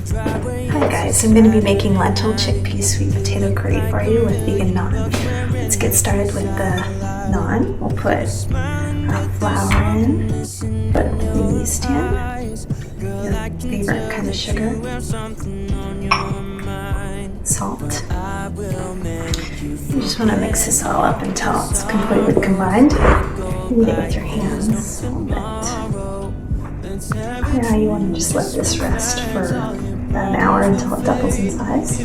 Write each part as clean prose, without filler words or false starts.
Hi guys, I'm going to be making lentil chickpea sweet potato curry for you with vegan naan. Let's get started with the naan. We'll put our flour in, put the yeast in, your favorite kind of sugar, salt. You just want to mix this all up until it's completely combined. Knead it with your hands a little bit. Yeah, you want to just let this rest for about an hour until it doubles in size,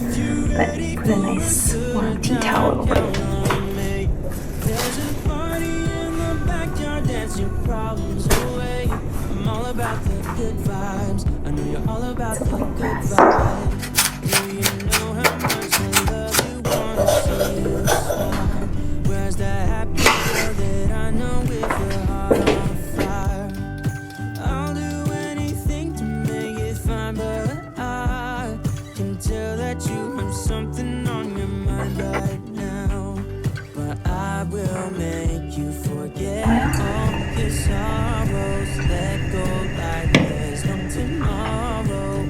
but put a nice warm tea towel over it. It's a little rest. Something on your mind right now, but I will make you forget all your sorrows. Let go like there's no tomorrow.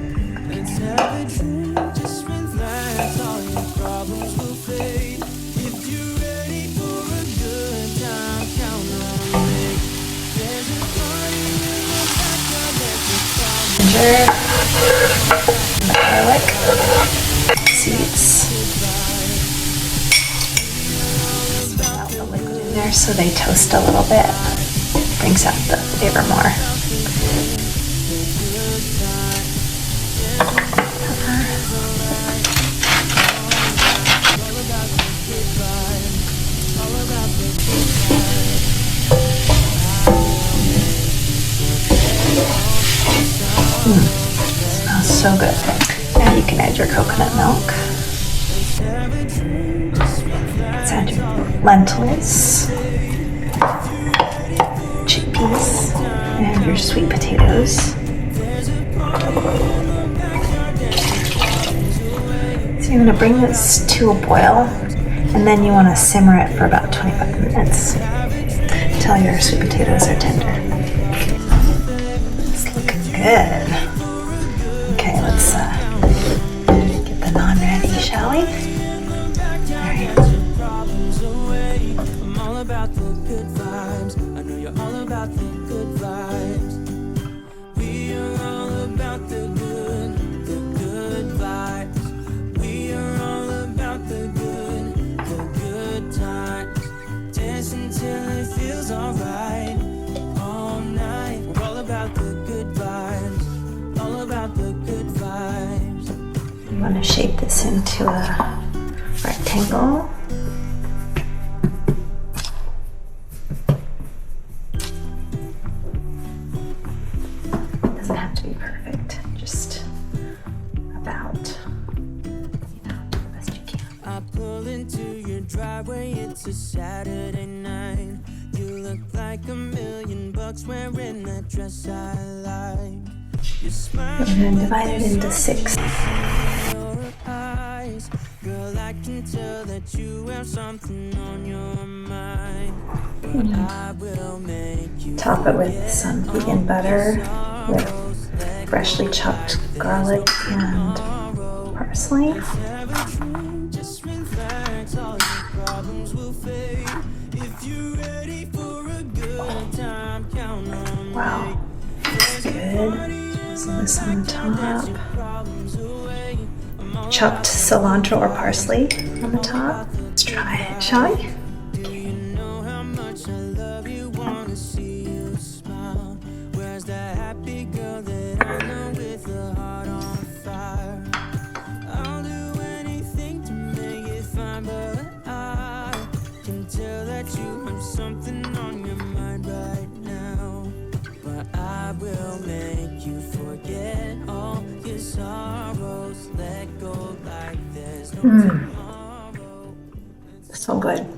Let's have a drink, just relax. All your problems will fade. If you're ready for a good time, count on me. There's a party in the backyard. Ginger, garlic, seeds. Put the liquid in there so they toast a little bit. Brings out the flavor more. Pepper. Smells so good. Now you can add your coconut milk. Let's add your lentils, chickpeas, and your sweet potatoes. So you're going to bring this to a boil, and then you want to simmer it for about 25 minutes until your sweet potatoes are tender. It's looking good. Okay, let's get the naan ready, shall we? Alright. I'm all about the good vibes. I know you're all about the good vibes. We are all about the good vibes. We are all about the good times. Dance until it feels alright. All night. We're all about the good vibes. All about the good vibes. You want to shape this into a rectangle. It doesn't have to be perfect, just about, the best you can. I pull into your driveway, it's a Saturday night. You look like $1,000,000 wearing that dress I like. You're going to divide it into 6. Girl, I can tell that you have something on your mind. Top it with some vegan butter with freshly chopped garlic and parsley. Wow, that's good. So this on the top. Chopped cilantro or parsley on the top. Let's try it, shall we? Something on your mind right now, but I will make you forget all your sorrows. Let go like there's no tomorrow. So good.